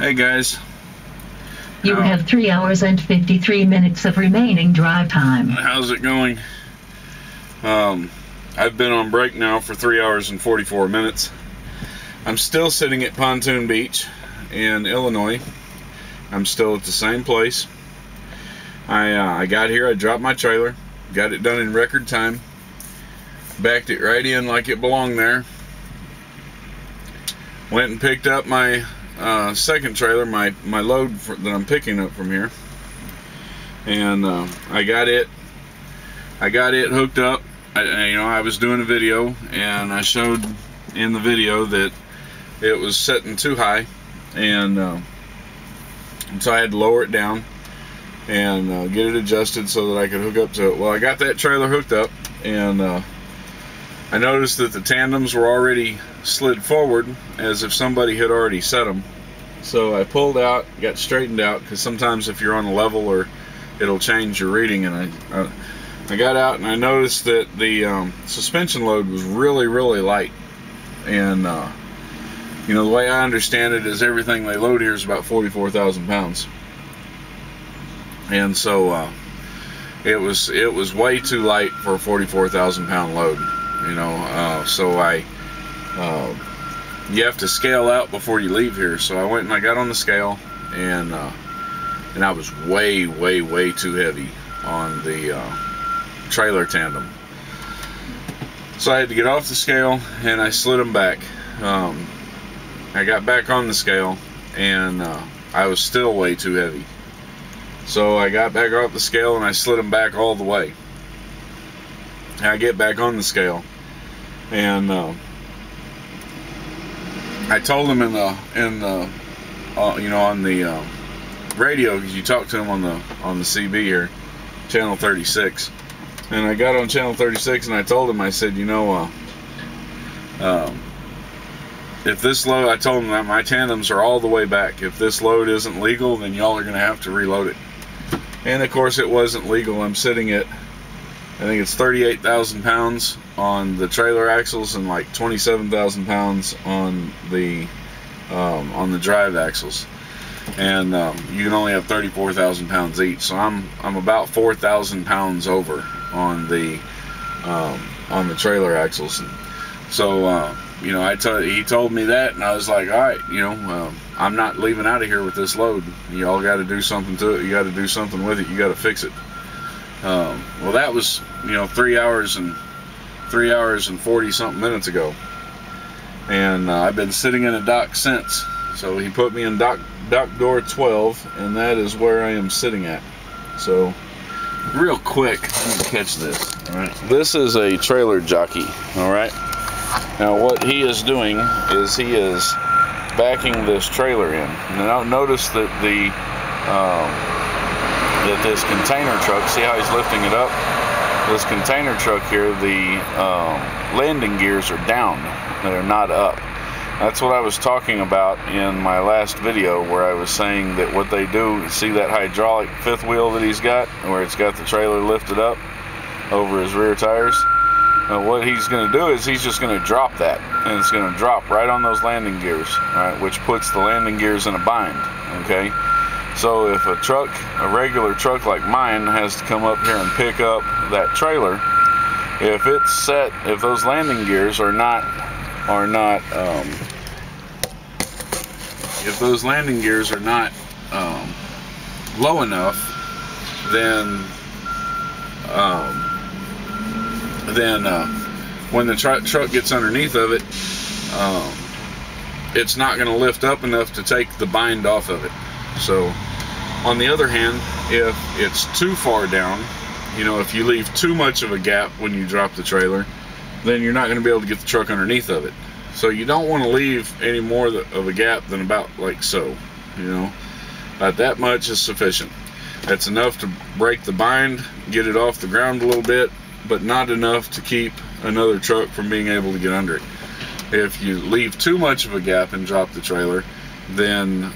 Hey guys. You have 3 hours and 53 minutes of remaining drive time. How's it going? I've been on break now for 3 hours and 44 minutes. I'm still sitting at Pontoon Beach in Illinois. I'm still at the same place. I got here, I dropped my trailer, got it done in record time, backed it right in like it belonged there, went and picked up my second trailer, my load that I'm picking up from here, and I got it hooked up. I was doing a video and I showed in the video that it was setting too high, and so I had to lower it down and get it adjusted so that I could hook up to it. Well, I got that trailer hooked up, and I noticed that the tandems were already slid forward as if somebody had already set them. So I pulled out, got straightened out, because sometimes if you're on a level, or it'll change your reading, and I got out and I noticed that the suspension load was really light, and the way I understand it is everything they load here is about 44,000 pounds, and so it was way too light for a 44,000 pound load, so you have to scale out before you leave here. So I went and I got on the scale, and I was way too heavy on the trailer tandem. So I had to get off the scale and I slid them back. I got back on the scale, and I was still way too heavy. So I got back off the scale and I slid them back all the way. And I get back on the scale, and I told him on the radio, because you talk to him on the CB here, channel 36, and I got on channel 36 and I told him, I said, if this load, I told him that my tandems are all the way back. If this load isn't legal, then y'all are going to have to reload it. And of course it wasn't legal. I'm sitting at, I think it's 38,000 pounds on the trailer axles and like 27,000 pounds on the drive axles, and you can only have 34,000 pounds each. So I'm about 4,000 pounds over on the trailer axles. And so he told me that, and I was like, all right, I'm not leaving out of here with this load. You all got to do something to it. You got to do something with it. You got to fix it. Well, that was 3 hours and 40 something minutes ago, and I've been sitting in a dock since. So he put me in dock door 12, and that is where I am sitting at. So real quick, let me catch this. All right, this is a trailer jockey. All right, now what he is doing is he is backing this trailer in. Now notice that this container truck, see how he's lifting it up? This container truck here, the landing gears are down, they're not up. That's what I was talking about in my last video, where I was saying that what they do, see that hydraulic fifth wheel that he's got, where it's got the trailer lifted up over his rear tires? What he's going to do is he's just going to drop that, and it's going to drop right on those landing gears, right, which puts the landing gears in a bind, okay? So if a regular truck like mine has to come up here and pick up that trailer, if it's set, if those landing gears are not low enough, then when the truck gets underneath of it, it's not going to lift up enough to take the bind off of it. So on the other hand, if it's too far down, if you leave too much of a gap when you drop the trailer, then you're not going to be able to get the truck underneath of it. So you don't want to leave any more of a gap than about like so, about that much is sufficient. That's enough to break the bind, get it off the ground a little bit, but not enough to keep another truck from being able to get under it. If you leave too much of a gap and drop the trailer, then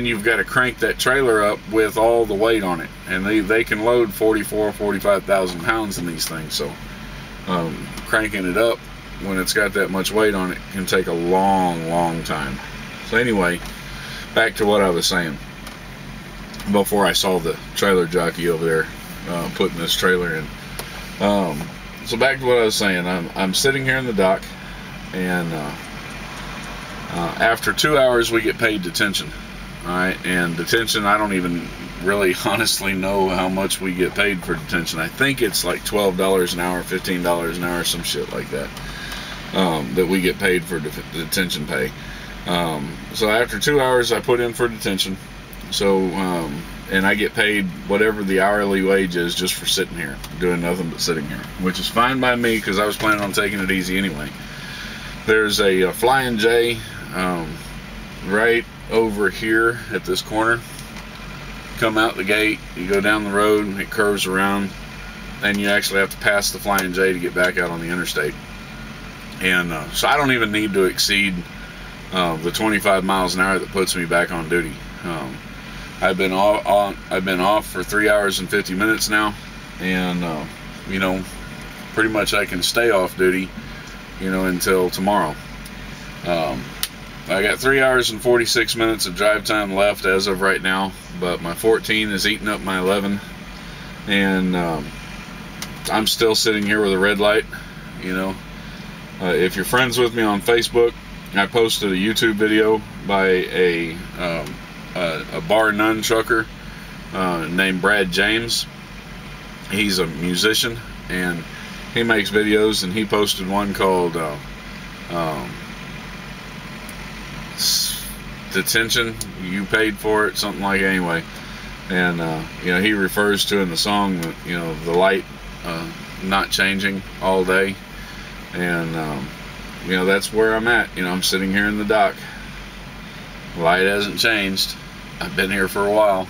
you've got to crank that trailer up with all the weight on it, and they can load 45,000 pounds in these things. So cranking it up when it's got that much weight on it can take a long time. So anyway, back to what I was saying before I saw the trailer jockey over there putting this trailer in. So back to what I was saying. I'm sitting here in the dock, and after 2 hours we get paid detention. All right, and detention, I don't even really honestly know how much we get paid for detention. I think it's like $12 an hour, $15 an hour, some shit like that, that we get paid for detention pay. So after 2 hours I put in for detention, so and I get paid whatever the hourly wage is just for sitting here, doing nothing but sitting here, which is fine by me because I was planning on taking it easy anyway. There's a Flying J right over here at this corner. Come out the gate, you go down the road, and it curves around, and you actually have to pass the Flying J to get back out on the interstate. And so I don't even need to exceed the 25 miles an hour that puts me back on duty. I've been off for 3 hours and 50 minutes now, and you know, pretty much I can stay off duty, you know, until tomorrow. I got 3 hours and 46 minutes of drive time left as of right now, but my 14 is eating up my 11, and I'm still sitting here with a red light. You know, if you're friends with me on Facebook, I posted a YouTube video by a bar none trucker named Brad James. He's a musician, and he makes videos, and he posted one called Detention, You Paid For It, something like it anyway. And you know, he refers to in the song, you know, the light not changing all day. And you know, that's where I'm at. You know, I'm sitting here in the dock. Light hasn't changed. I've been here for a while,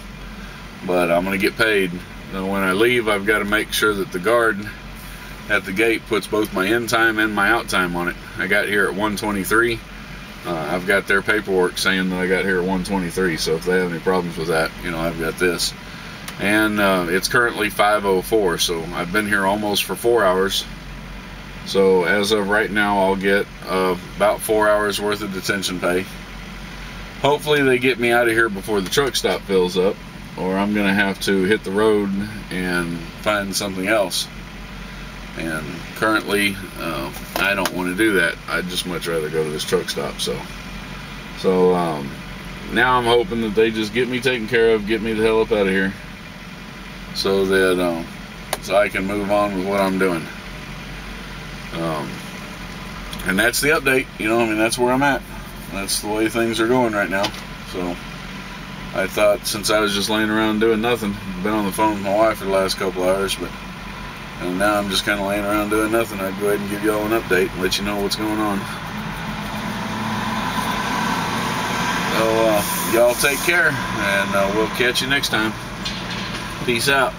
but I'm gonna get paid. And when I leave, I've got to make sure that the guard at the gate puts both my in time and my out time on it. I got here at 1:23. I've got their paperwork saying that I got here at 1:23, so if they have any problems with that, you know, I've got this. And it's currently 5:04, so I've been here almost for 4 hours. So as of right now, I'll get about 4 hours worth of detention pay. Hopefully they get me out of here before the truck stop fills up, or I'm gonna have to hit the road and find something else. And currently, I don't want to do that. I'd just much rather go to this truck stop. So now I'm hoping that they just get me taken care of, get me the hell up out of here, so that so I can move on with what I'm doing. And that's the update. You know, I mean, that's where I'm at. That's the way things are going right now. So I thought, since I was just laying around doing nothing, I've been on the phone with my wife for the last couple hours, and now I'm just kind of laying around doing nothing, I'd go ahead and give y'all an update and let you know what's going on. So y'all take care, and we'll catch you next time. Peace out.